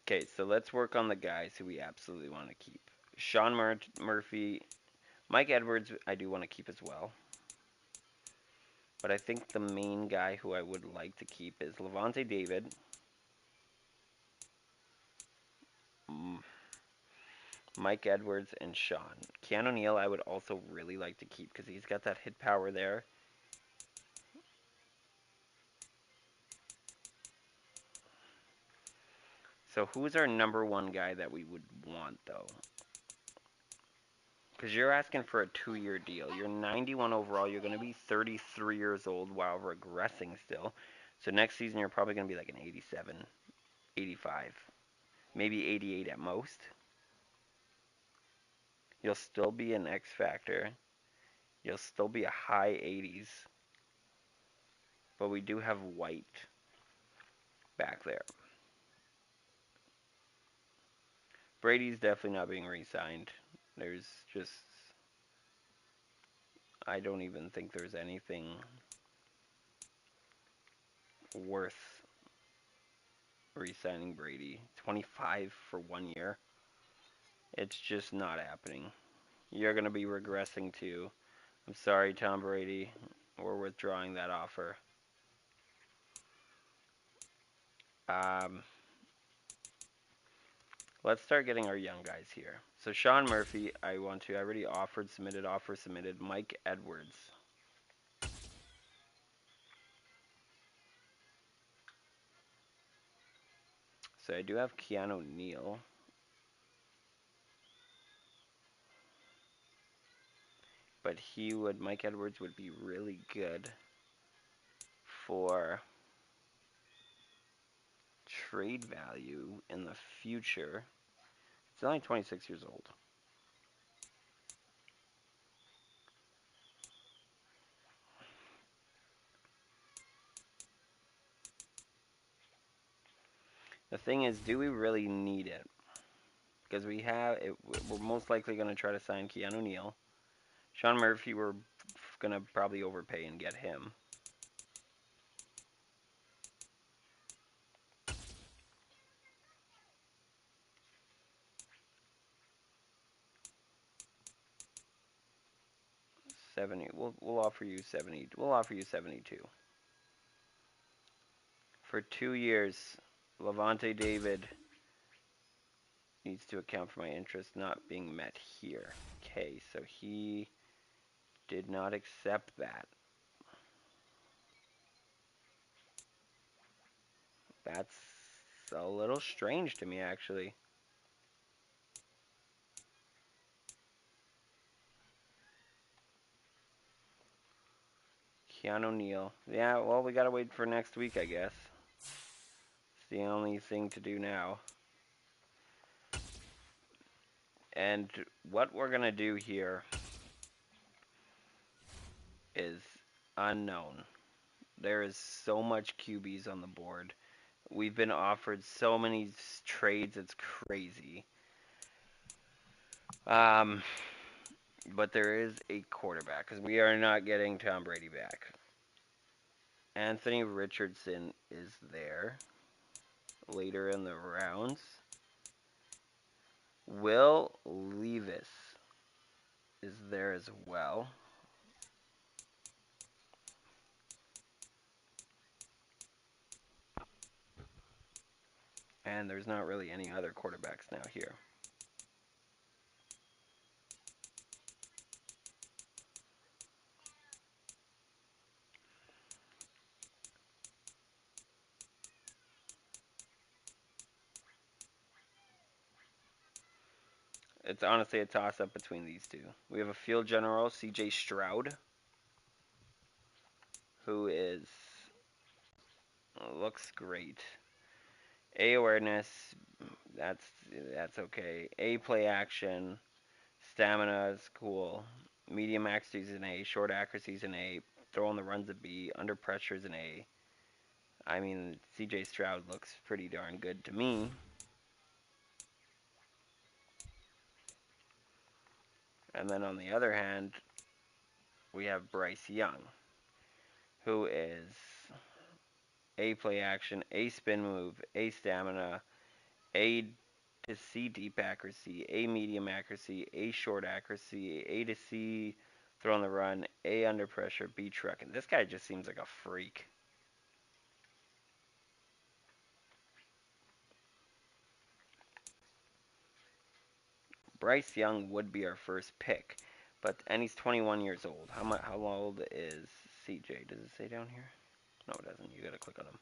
Okay, so let's work on the guys who we absolutely want to keep. Sean Murphy. Mike Edwards, I do want to keep as well. But I think the main guy who I would like to keep is Levante David. Mike Edwards and Sean. Keanu Neal I would also really like to keep because he's got that hit power there. So who's our number one guy that we would want, though? Because you're asking for a 2-year deal. You're 91 overall. You're going to be 33 years old while regressing still. So next season, you're probably going to be like an 87, 85, maybe 88 at most. You'll still be an X Factor. You'll still be a high 80s. But we do have White back there. Brady's definitely not being re-signed. There's just... I don't even think there's anything worth re-signing Brady. 25 for 1 year. It's just not happening. You're going to be regressing too. I'm sorry, Tom Brady. We're withdrawing that offer. Let's start getting our young guys here. So Sean Murphy, I already offered, submitted, offer, submitted. Mike Edwards. So I do have Keanu Neal. But Mike Edwards would be really good for trade value in the future. He's only 26 years old. The thing is, do we really need it? Because we're most likely going to try to sign Keanu Neal. Sean Murphy, we're going to probably overpay and get him. We'll offer you 70. We'll offer you 72 for 2 years. Levante David needs to account for my interest not being met here. Okay, so he did not accept that. That's a little strange to me, actually. Keanu Neal. Yeah, well, we gotta wait for next week, I guess. It's the only thing to do now. And what we're gonna do here is unknown. There is so much QBs on the board. We've been offered so many trades, it's crazy. But there is a quarterback, because we are not getting Tom Brady back. Anthony Richardson is there later in the rounds. Will Levis is there as well. And there's not really any other quarterbacks now here. It's honestly a toss-up between these two. We have a field general, C.J. Stroud, who looks great. A awareness, that's okay. A play action, stamina is cool. Medium accuracy is an A, short accuracy is an A, throw on the runs a B, under pressure is an A. I mean, C.J. Stroud looks pretty darn good to me. And then on the other hand, we have Bryce Young, who is A play action, A spin move, A stamina, A to C deep accuracy, A medium accuracy, A short accuracy, A to C throw on the run, A under pressure, B truck. And this guy just seems like a freak. Bryce Young would be our first pick, and he's 21 years old. How old is CJ? Does it say down here? No, it doesn't. You gotta click on him.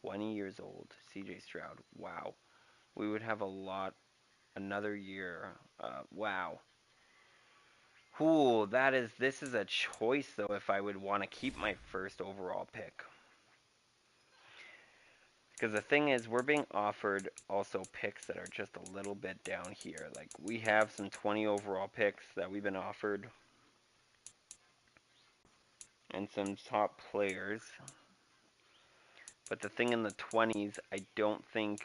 20 years old, CJ Stroud. Wow. We would have another year. Wow. Ooh, this is a choice though if I would want to keep my first overall pick. Because the thing is, we're being offered also picks that are just a little bit down here. Like, we have some 20 overall picks that we've been offered. and some top players. But the thing in the 20s, I don't think,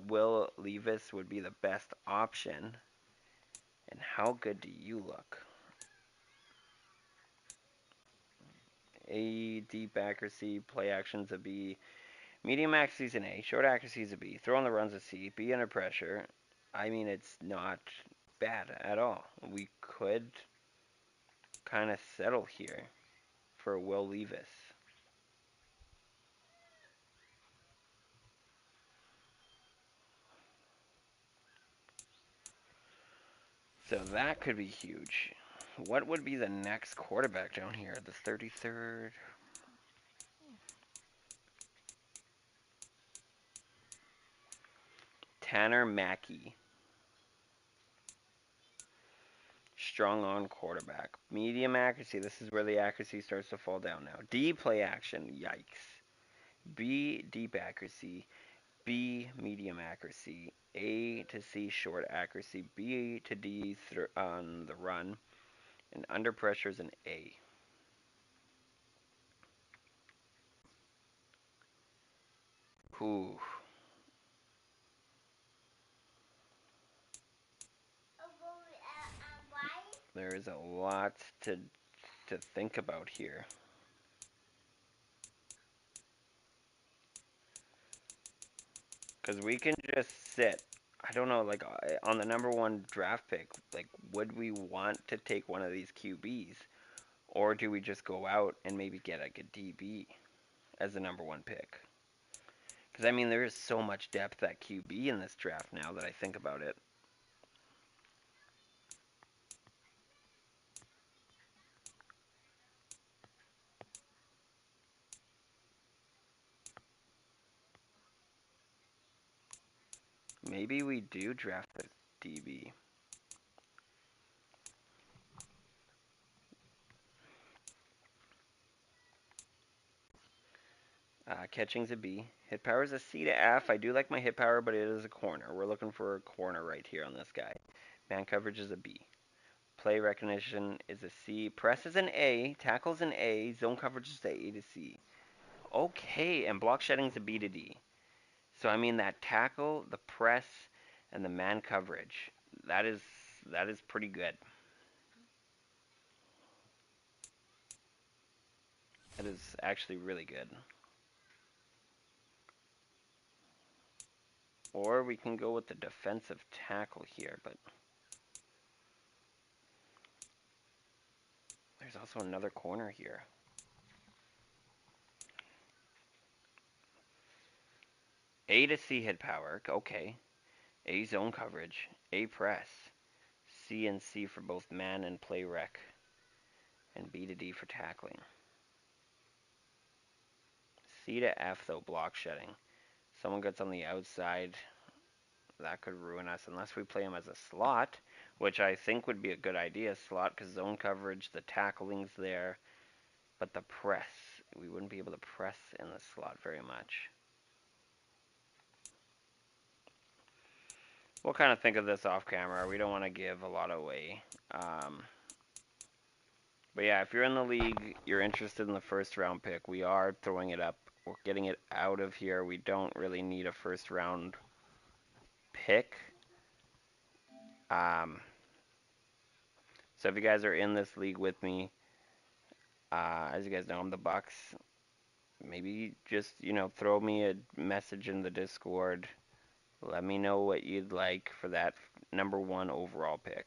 Will Levis would be the best option. And how good do you look? A, deep accuracy, play action's a B. Medium accuracy is an A. Short accuracy is a B. Throw on the runs a C. B under pressure. I mean, it's not bad at all. We could kind of settle here for Will Levis. So that could be huge. What would be the next quarterback down here? The 33rd? Tanner Mackey. Strong on quarterback. Medium accuracy. This is where the accuracy starts to fall down now. D, play action. Yikes. B, deep accuracy. B, medium accuracy. A to C, short accuracy. B to D on the run. And under pressure is an A. Ooh. There is a lot to think about here. Because we can just sit. I don't know, like, on the number 1 draft pick, like, would we want to take one of these QBs? Or do we just go out and maybe get, like, a DB as the number 1 pick? Because, I mean, there is so much depth at QB in this draft now that I think about it. Maybe we do draft a DB. Catching's a B. Hit power is a C to F. I do like my hit power, but it is a corner. We're looking for a corner right here on this guy. Man coverage is a B. Play recognition is a C. Press is an A. Tackle's an A. Zone coverage is a A to C. Okay, and block shedding's a B to D. So I mean that tackle, the press, and the man coverage. That is pretty good. That is actually really good. Or we can go with the defensive tackle here, but there's also another corner here. A to C hit power, okay. A zone coverage, A press, C and C for both man and play rec, and B to D for tackling. C to F though, block shedding. Someone gets on the outside, that could ruin us unless we play him as a slot, which I think would be a good idea, slot, because zone coverage, the tackling's there, but the press, we wouldn't be able to press in the slot very much. We'll kind of think of this off camera. We don't want to give a lot away. But yeah, if you're in the league, you're interested in the first round pick, we are throwing it up. We're getting it out of here. We don't really need a first round pick. So if you guys are in this league with me, as you guys know, I'm the Bucs. Maybe just, throw me a message in the Discord. Let me know what you'd like for that number 1 overall pick.